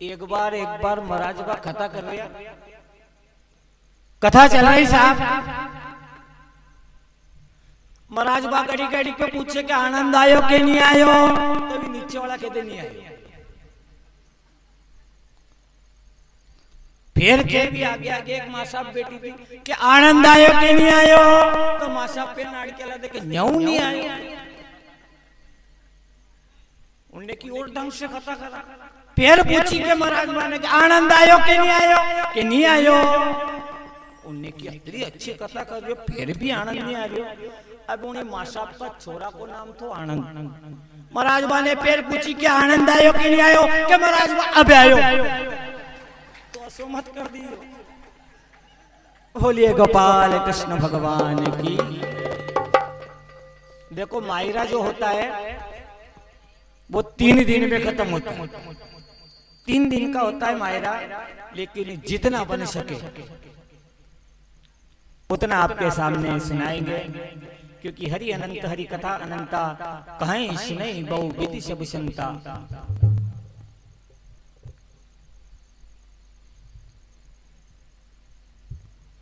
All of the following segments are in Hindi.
एक बार महाराज बा कथा कर रहे, कथा चल रही साहब। महाराज बा गड़ी गड़ी पे पूछे कि आनंद आयो के नहीं आयो, तभी नीचे वाला कहते नहीं आयो। फिर के भी आगे आगे एक माँ साहब बेटी थी कि आनंद आयो के नहीं आयो, तो माँ साहब पे नाड़ के लगे न्यू नहीं आयो। उनने की और ढंग से कथा करा। फिर पूछी के महाराज माने कि आनंद आयो के नहीं आयो, कि नहीं आयो। उनने की इतनी अच्छी कथा कर रही हो, फिर भी आनंद नहीं आ रही हो। अब उन्हें माँ साहब का छोरा को नाम तो आनंद। महाराज ने फिर पूछी कि आनंद आयो के नहीं आयो, कि महाराज अब आयो। तो असुमत कर दी। बोलिए गोपाल कृष्ण भगवान की। देखो मायरा जो होता है वो 3 दिन में खत्म होता है। 3 दिन का होता है मायरा, लेकिन जितना बन सके उतना आपके सामने सुनाएंगे, क्योंकि हरि अनंत हरि कथा अनंता, कहें सुने बहु विधि सब संता।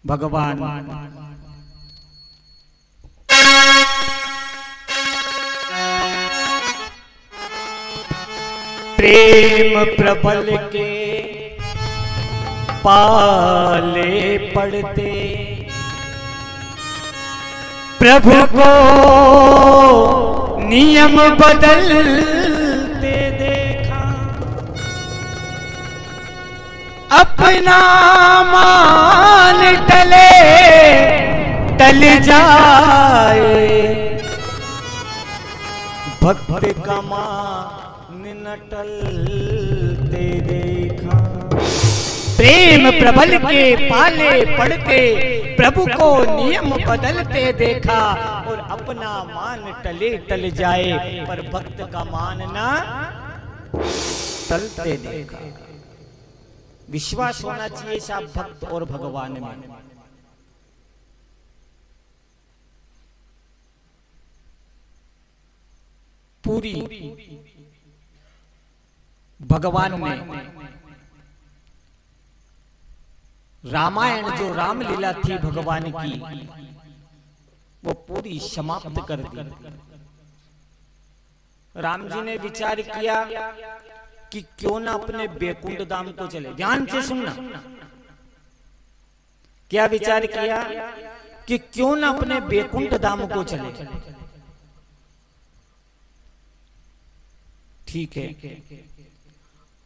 भगवान प्रेम प्रबल के पाले पड़ते, प्रभु को नियम बदलते देखा। अपना मान टले टल जाए, भक्त का मान न टलते देखा। प्रेम प्रबल के पाले पड़ते, प्रभु को नियम बदलते देखा। और अपना मान टले टल जाए, पर भक्त का मान ना टलते देखा। विश्वास होना चाहिए साहब भक्त और भगवान में। पूरी भगवान ने रामायण जो रामलीला थी भगवान की, वो पूरी समाप्त कर दी। राम जी ने विचार किया कि क्यों ना अपने बैकुंठ धाम को चले। ध्यान से सुनना, क्या विचार किया कि क्यों ना अपने बैकुंठ धाम को चले। ठीक है,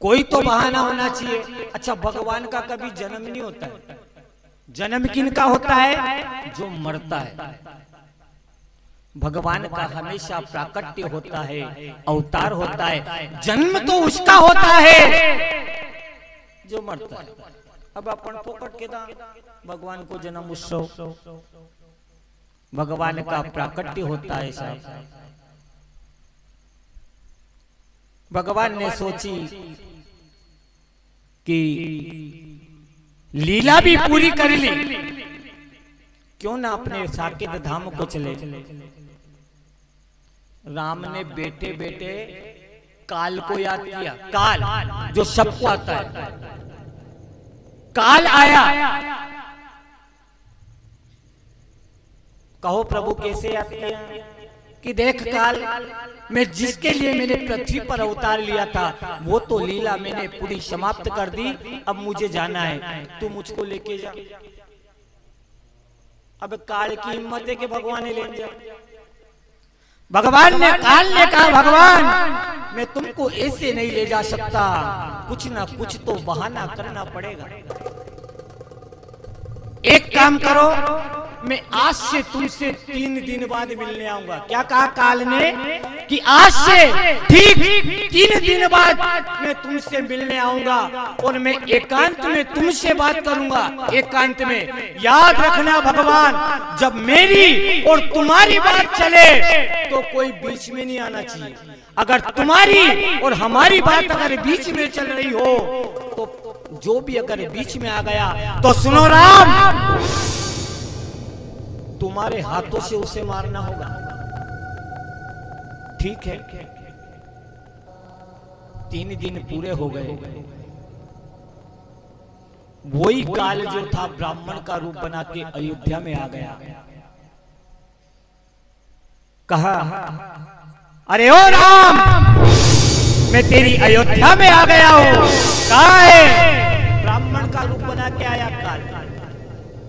कोई तो बहाना होना चाहिए। अच्छा, भगवान का कभी जन्म नहीं होता है। जन्म किनका होता है? जो मरता है। भगवान का हमेशा प्राकट्य होता है, अवतार होता है। जन्म तो उसका होता है जो मरता है। अब अपन फोकट के दाम भगवान को जन्म उत्सव, भगवान का प्राकट्य होता है साहब। भगवान ने सोची कि लीला भी पूरी कर ली, क्यों ना अपने साकेत धाम को चले। राम ने बेटे बेटे काल को याद किया। काल जो सबको आता है, काल आया। कहो प्रभु कैसे याद किया? कि देख काल, मैं जिसके लिए मैंने पृथ्वी पर अवतार लिया था वो तो लीला मैंने पूरी समाप्त कर दी। अब मुझे जाना है, तू मुझको लेके जा। अब काल की हिम्मत है कि भगवान ले जा। भगवान ने, काल ने कहा भगवान मैं तुमको ऐसे नहीं ले जा सकता, कुछ ना कुछ तो बहाना करना पड़ेगा। एक काम करो, मैं आज से तुमसे 3 दिन बाद मिलने आऊंगा। क्या कहा काल ने? कि आज से ठीक 3 दिन बाद मैं तुमसे मिलने आऊंगा और मैं एकांत में तुमसे बात करूंगा। एकांत में। याद रखना भगवान, जब मेरी और तुम्हारी बात चले तो कोई बीच में नहीं आना चाहिए। अगर तुम्हारी और हमारी बात अगर बीच में चल रही हो तो जो भी अगर बीच में आ गया तो सुनो राम, तुम्हारे हाथों से उसे मारना होगा। ठीक है। 3 दिन पूरे हो गए। वही काल जो था ब्राह्मण का रूप बना के अयोध्या में आ गया। कहा, अरे ओ राम, मैं तेरी अयोध्या में आ गया हूं। कहा है? ब्राह्मण का रूप बना के आया काल।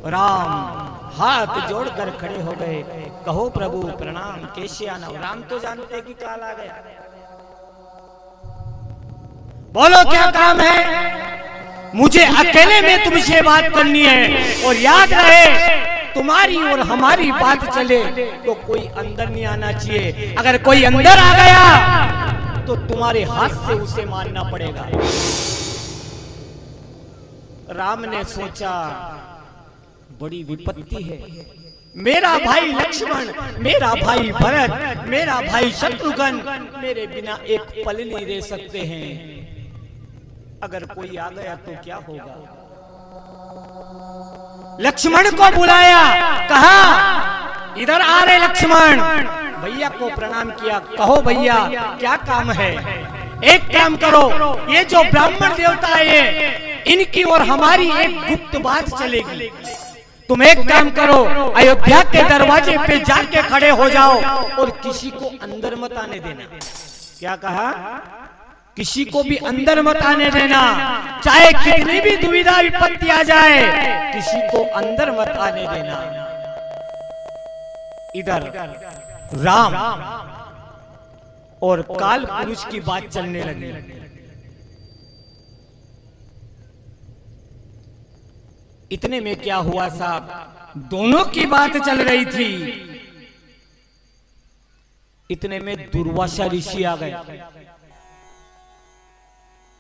राम हाथ जोड़कर खड़े हो गए, कहो प्रभु प्रणाम, कैसे आना? राम तो जानते कि काल आ गया। बोलो क्या काम है? मुझे अकेले में तुमसे बात करनी है, और याद रहे तुम्हारी और हमारी बात चले तो कोई अंदर नहीं आना चाहिए। अगर कोई अंदर आ गया तो तुम्हारे हाथ से उसे मारना पड़ेगा। राम ने सोचा बड़ी विपत्ति है, मेरा भाई लक्ष्मण, मेरा भाई भरत, मेरा भाई शत्रुघ्न मेरे बिना एक पल नहीं रह सकते हैं। अगर कोई आ गया तो क्या होगा? लक्ष्मण को बुलाया, कहा इधर आ रहे लक्ष्मण। भैया को प्रणाम किया, कहो भैया क्या काम है? एक काम करो, ये जो ब्राह्मण देवता है इनकी और हमारी एक गुप्त बात चलेगी। तुम एक काम करो, अयोध्या के दरवाजे पे जाके खड़े हो जाओ और किसी को अंदर मत आने देना। क्या कहा? किसी को भी अंदर मत आने देना, चाहे कितनी भी दुविधा विपत्ति आ जाए, किसी को अंदर मत आने देना। इधर राम और काल पुरुष की बात चलने लगी। इतने में क्या हुआ साहब, दोनों की बात चल रही थी। इतने में दुर्वासा ऋषि आ गए।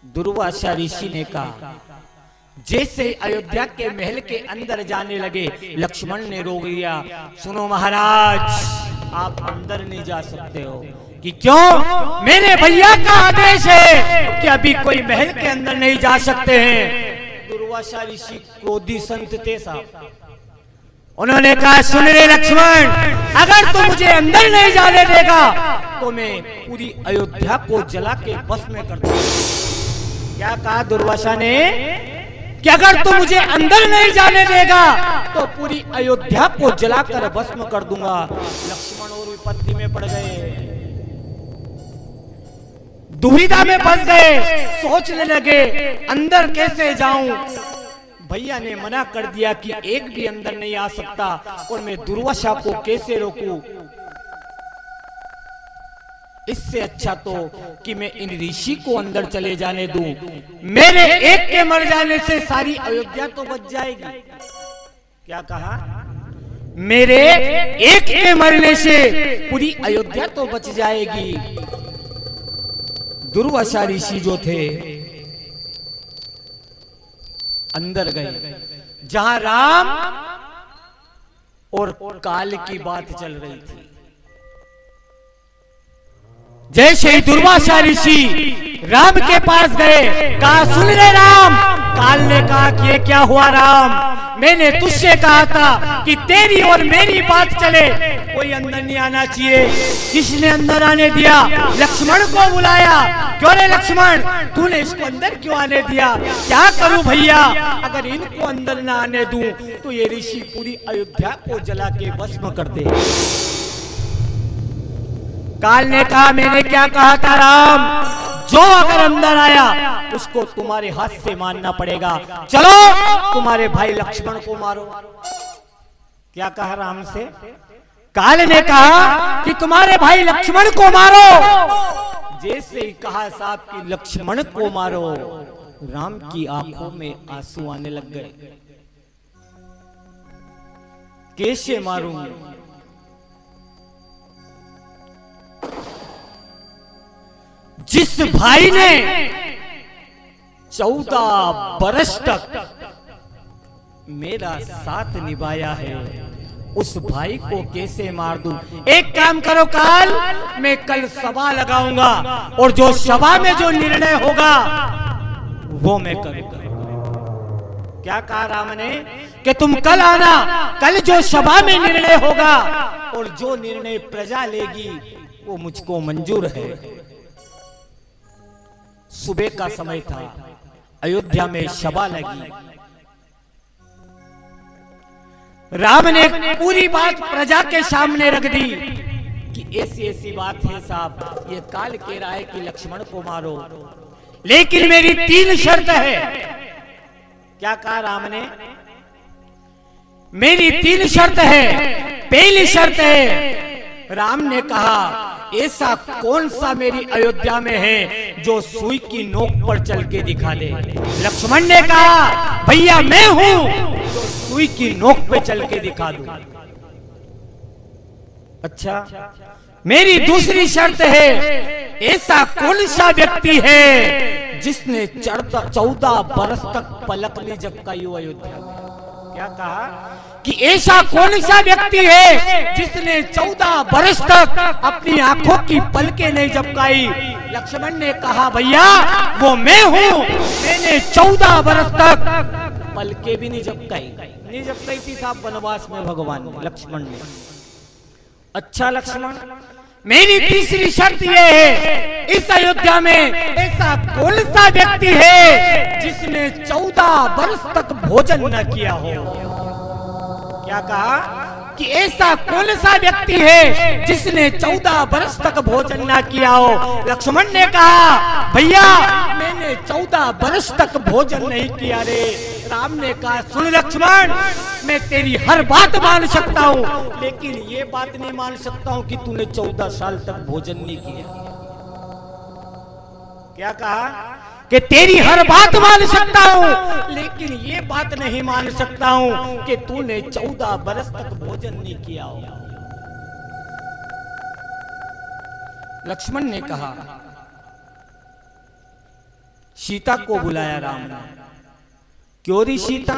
दुर्वासा ऋषि ने कहा, जैसे अयोध्या के महल के अंदर जाने लगे, लक्ष्मण ने रोक दिया, सुनो महाराज, आप अंदर नहीं जा सकते हो। कि क्यों? मेरे भैया का आदेश है कि अभी कोई महल के अंदर नहीं जा सकते हैं। दुर्वासा ऋषि क्रोधी संत थे साहब। उन्होंने कहा, सुन रे लक्ष्मण, अगर तू मुझे अंदर नहीं जाने देगा तो मैं पूरी अयोध्या को जला के भस्म कर दूंगा। क्या कहा दुर्वासा ने? कि अगर तू मुझे अंदर नहीं जाने देगा तो पूरी अयोध्या को जलाकर भस्म कर दूंगा। लक्ष्मण और विपत्ति में पड़ गए, दुविधा में फंस गए, सोचने लगे अंदर कैसे जाऊं। भैया ने मना कर दिया कि एक भी अंदर नहीं आ सकता, और मैं दुर्वासा को कैसे रोकूं? इससे अच्छा तो कि मैं इन ऋषि को अंदर चले जाने दूं। मेरे एक के मर जाने से सारी अयोध्या तो बच जाएगी। क्या कहा? मेरे एक के मरने से पूरी अयोध्या तो बच जाएगी। दुर्वासा ऋषि जो थे अंदर गए, जहां राम और काल की बात चल रही थी। जैसे ही दुर्वासा ऋषि राम के पास गए, कहा, सुन ले राम। काल ने कहा कि ये क्या हुआ राम? मैंने तुझसे कहा था कि तेरी और मेरी बात चले, कोई अंदर नहीं आना चाहिए। किसने अंदर आने दिया? लक्ष्मण को बुलाया। क्यों रे लक्ष्मण, तूने इसको अंदर क्यों आने दिया? क्या करूं भैया, अगर इनको अंदर ना आने दूं तो ये ऋषि पूरी अयोध्या को जला के भस्म कर दे। काल ने कहा, मैंने क्या कहा था राम? जो अगर अंदर आया उसको तुम्हारे हाथ से मारना पड़ेगा। चलो तुम्हारे भाई लक्ष्मण को मारो। क्या कहा राम से? काल ने कहा कि तुम्हारे भाई लक्ष्मण को मारो। जैसे ही कहा साहब कि लक्ष्मण को मारो, राम की आंखों में आंसू आने लग गए। कैसे मारूं? जिस भाई ने 14 बरस तक मेरा साथ निभाया है, उस भाई को कैसे मार दूं? एक काम करो काल, मैं कल सभा लगाऊंगा और जो सभा में जो निर्णय होगा वो मैं करूंगा। क्या कहा राम ने? कि तुम कल आना, कल जो सभा में निर्णय होगा और जो निर्णय प्रजा लेगी वो मुझको मंजूर है। सुबह का समय था, अयोध्या में सभा लगी। राम ने पूरी बात प्रजा के सामने रख दी कि ऐसी ऐसी बात है साहब, ये काल कह रहा है कि लक्ष्मण को मारो, लेकिन मेरी 3 शर्त है। क्या कहा राम ने? मेरी 3 शर्त है। पहली शर्त है, राम ने कहा ऐसा कौन सा मेरी अयोध्या में है जो सुई की नोक पर चल के दिखा दे। लक्ष्मण ने कहा भैया मैं हूं जो सुई की नोक पे चल के दिखा दूं। अच्छा, मेरी दूसरी शर्त है, ऐसा कौन सा व्यक्ति है जिसने 14 बरस तक पलक नहीं झपकाई हो अयोध्या में। क्या कहा कि ऐसा कौन सा व्यक्ति है जिसने 14 बरस तक अपनी आंखों की पलकें नहीं झपकाई। लक्ष्मण ने कहा भैया वो मैं हूं, मैंने 14 बरस तक पलकें भी नहीं झपकाई थी साहब वनवास में भगवान लक्ष्मण ने। अच्छा लक्ष्मण, मेरी तीसरी शर्त ये है, इस अयोध्या में ऐसा कौन सा व्यक्ति है जिसने 14 वर्ष तक भोजन न किया हो। क्या कहा कि ऐसा कौन सा व्यक्ति है जिसने 14 वर्ष तक भोजन न किया हो। लक्ष्मण ने कहा भैया मैंने 14 वर्ष तक भोजन नहीं किया रे। राम ने कहा सुन लक्ष्मण, मैं तेरी हर बात मान सकता हूँ, लेकिन ये बात नहीं मान सकता हूँ कि तूने 14 साल तक भोजन नहीं किया। क्या कहा कि तेरी हर बात मान सकता हूँ, लेकिन ये बात नहीं मान सकता हूँ कि तूने 14 बरस तक भोजन नहीं किया हो। लक्ष्मण ने कहा, सीता को बुलाया राम ने। क्यों री सीता?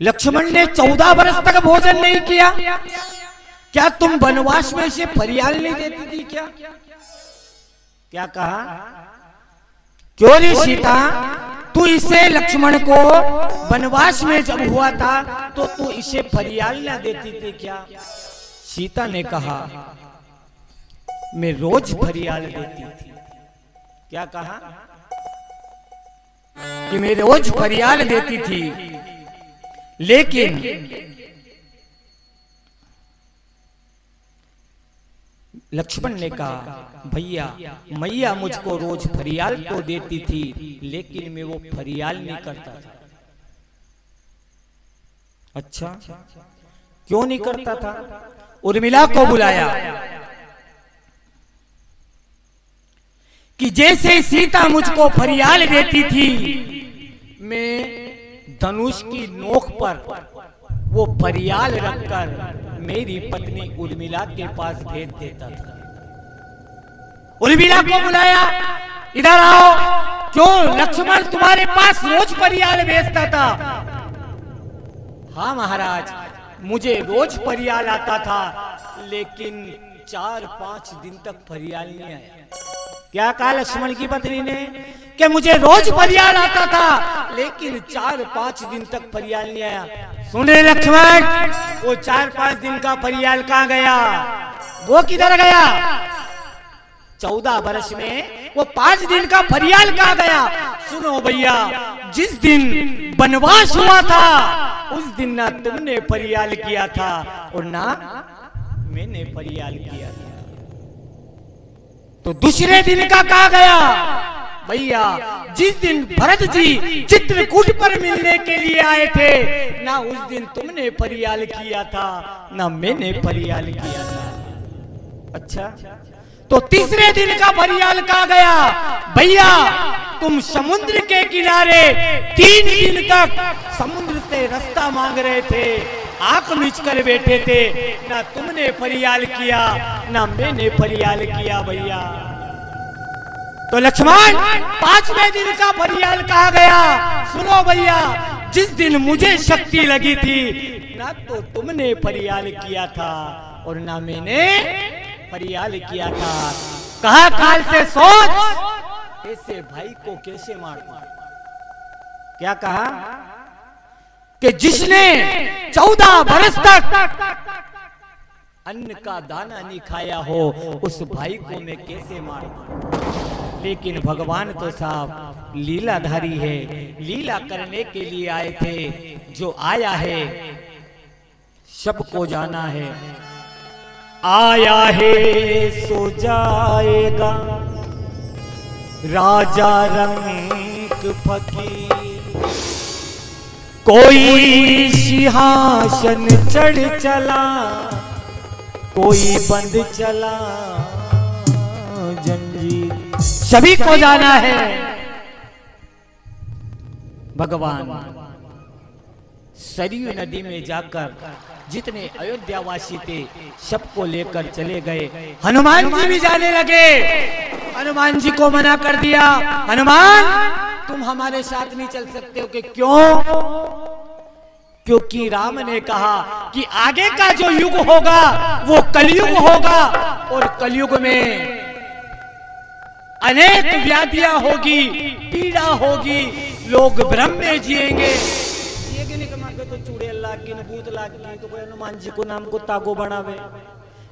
लक्ष्मण ने 14 बरस तक भोजन नहीं किया, क्या तुम वनवास में से फरियाल नहीं देती थी क्या? क्या कहा? क्यों रे सीता, तू इसे लक्ष्मण को वनवास में जब हुआ था तो तू इसे फरियाल ना देती थी क्या? सीता ने कहा मैं रोज फरियाल देती थी। क्या कहा कि मैं रोज फरियाल देती थी, लेकिन लक्ष्मण ने कहा भैया मैया मुझको रोज फरियाल तो देती थी, लेकिन मैं वो फरियाल नहीं करता था। अच्छा, क्यों नहीं करता था? उर्मिला को बुलाया कि जैसे सीता मुझको फरियाल देती थी, मैं धनुष की नोक पर वो फरियाल रखकर मेरी पत्नी उर्मिला के पास भेज देता था। उर्मिला को बुलाया, इधर आओ। क्यों लक्ष्मण तुम्हारे पास रोज फरियाल भेजता था? हाँ महाराज, मुझे रोज फरियाल आता था, लेकिन 4-5 दिन तक फरियाल नहीं आया। क्या कहा लक्ष्मण की पत्नी ने कि मुझे रोज फरियाल आता था, लेकिन 4-5 दिन तक फरियाल नहीं आया। सुने लक्ष्मण, वो 4-5 दिन का फरियाल कहाँ गया? वो किधर गया? 14 वर्ष में वो 5 दिन का फरियाल कहाँ गया? सुनो भैया, जिस दिन वनवास हुआ था उस दिन ना तुमने फरियाल किया था और ना मैंने फरियाल किया था। तो दूसरे दिन का कहा गया? भैया जिस दिन भरत जी चित्रकूट पर मिलने के लिए आए थे, ना उस दिन तुमने फरियाल किया था ना मैंने फरियाल किया था। अच्छा, तो तीसरे दिन का फरियाल कहा गया? भैया तुम समुद्र के किनारे 3 दिन तक समुद्र से रास्ता मांग रहे थे, आंख मीच कर बैठे थे, ना तुमने फरियाल किया ना मैंने फरियाल किया। भैया तो लक्ष्मण 5वें दिन का फरियाल कहा गया? सुनो भैया, जिस दिन मुझे शक्ति लगी थी, ना तो तुमने फरियाल किया था और ना मैंने फरियाल किया था। कहा काल से सोच, ऐसे भाई को कैसे मारूं? क्या कहा कि जिसने 14 बरस तक अन्न का दाना नहीं खाया हो, उस भाई को मैं कैसे मारूं? लेकिन भगवान तो साहब लीलाधारी है, लीला करने के लिए आए थे। जो आया है सबको जाना है, आया है सो जाएगा राजा रंग फकीर। कोई सिंहासन चढ़ चला, कोई बंद चला जंजीर, सभी को जाना है। भगवान सरयू नदी में जाकर जितने अयोध्यावासी थे सबको लेकर चले गए। हनुमान जी भी जाने लगे। हनुमान जी को मना कर दिया, हनुमान तुम हमारे साथ नहीं चल सकते हो। कि क्यों? क्योंकि राम ने कहा कि आगे का जो युग होगा वो कलयुग होगा, और कलयुग में अनेक व्याधियां होगी, पीड़ा होगी, लोग भ्रम में जिएंगे। तो चूड़े अल्लाह की नबूत लाग की, तो कोई हनुमान जी को नाम को तागो बनावे।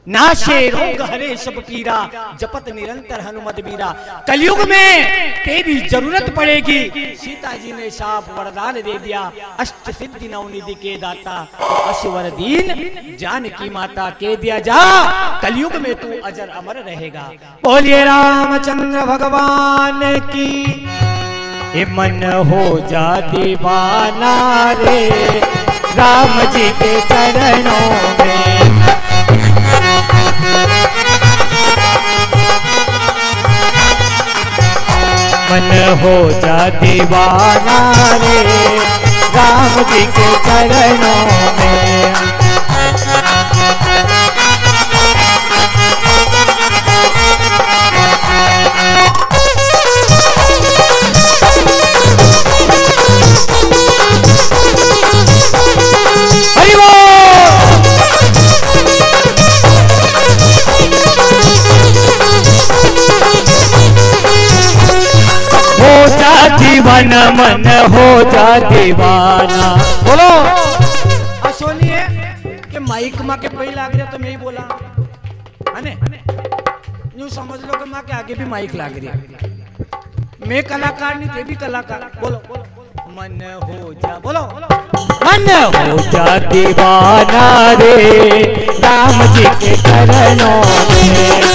नाशे रोग हरे सब पीरा, जपत निरंतर हनुमत बीरा। कलयुग में तेरी जरूरत पड़ेगी। सीता जी ने साफ वरदान दे दिया, अष्ट सिद्धि नवनिधि के दाता, अश्वर दीन जानकी माता के दिया जा। कलयुग में तू अजर अमर रहेगा। बोलिए रामचंद्र भगवान की। ए मन हो जा दीवाना रे राम जी के चरणों में। मन हो जा दीवाना रे राम जी के चरणों में। दीवाना मन हो जा दीवाना। बोलो सुनिए कि माइक माँ के पहले लाग रहा तो मैं ही बोला है ने, यूं समझ लो कि माँ के आगे भी माइक लाग रही है। मैं कलाकार नहीं थे भी कलाकार। बोलो मन हो जा, बोलो मन हो जा दीवाना रे राम जी के चरणों में।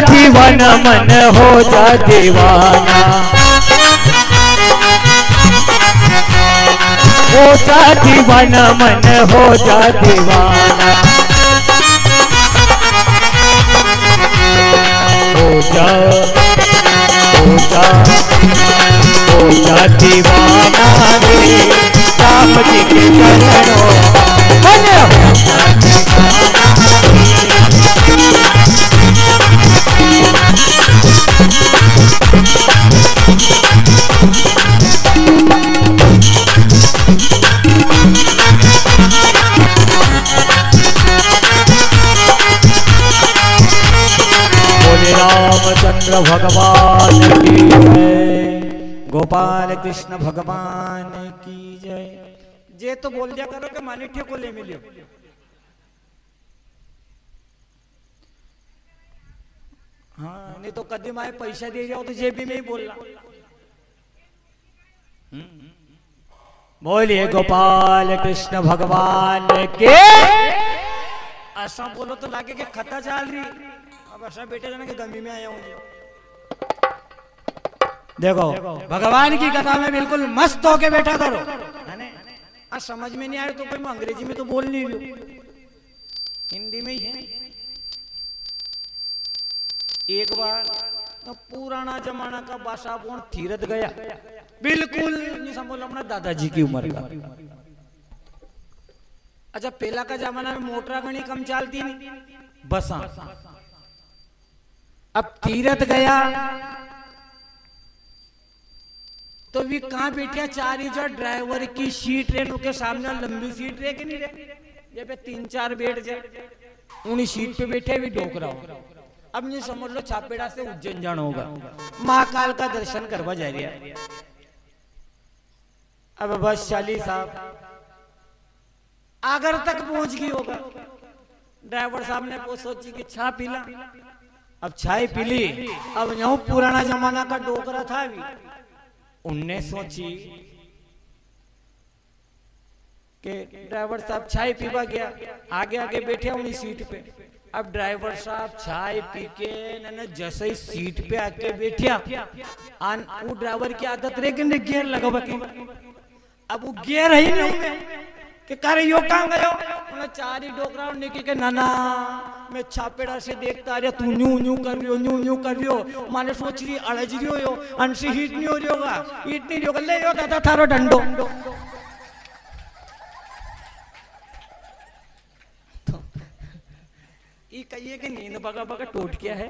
दीवाना मन हो जा दीवाना, हो जा दीवाना मन हो जा दीवाना, हो जा दीवाना रे राम जी के चरणों मन हो जा दीवाना। रामचंद्र भगवान की जय, गोपाल कृष्ण भगवान की जय। जे तो बोल दिया करो कि मानिठे को ले मिलियो। हाँ नहीं तो कभी माए पैसा दे जाओ तो जेबी में ही बोलना। बोलिए गोपाल कृष्ण भगवान के। ऐसा बोलो तो लागे कि खता चल रही। अब ऐसा बेटे जाना कि गमी में आया हूँ। देखो भगवान की कथा में बिल्कुल मस्त होके बैठा करो। समझ में नहीं आए तो कोई मैं अंग्रेजी में तो बोल नहीं लूं। हिंदी में ही है। एक बार तो पुराना जमाना का बासाबोन तीरथ गया, बिल्कुल नहीं समझ लो अपना दादाजी की उम्र का। अच्छा पहला का जमाना में मोटरा गणी कम चलती नहीं, बसा। अब तीरथ गया तो भी कहां बैठे, चार ही जो ड्राइवर की सीट रे, उनके सामने लंबी सीट रे कि नहीं रे, ये पे 3-4 बैठ जाए, उन्हीं सीट पे बैठे भी डोकरा हो। अब नहीं समझ लो छापेड़ा से उज्जैन जाना होगा, महाकाल का दर्शन करवा जा रहा है। अब बस चाली साहब आगर तक पहुंच गई होगा, ड्राइवर साहब ने वो सोची कि छा पीला, अब चाय पी ली। अब यूं पुराना जमाना का डोकरा था भी, उनने सोची कि ड्राइवर साहब चाय पीवा गया, आगे आगे बैठे उन्हीं सीट पे। अब ड्राइवर साहब चाय पी के न जैसे ही सीट पे आके बैठा, वो ड्राइवर की आदत रहे कि गियर लगा के, अब वो गियर ही नहीं कि करे यो कहां गयो, उन्हें चार ही डोकरा निकल के नाना मैं छापेड़ा से देखता रहा, तू न्यू न्यू कर रियो, न्यू न्यू कर रियो, माने सोच रही अड़ज रियो यो, अंशी हीट नहीं हो रही होगा, हीट नहीं होगा, ले यो दादा थारो डंडो। तो ये कहिए कि नींद बगा बगा टूट गया है।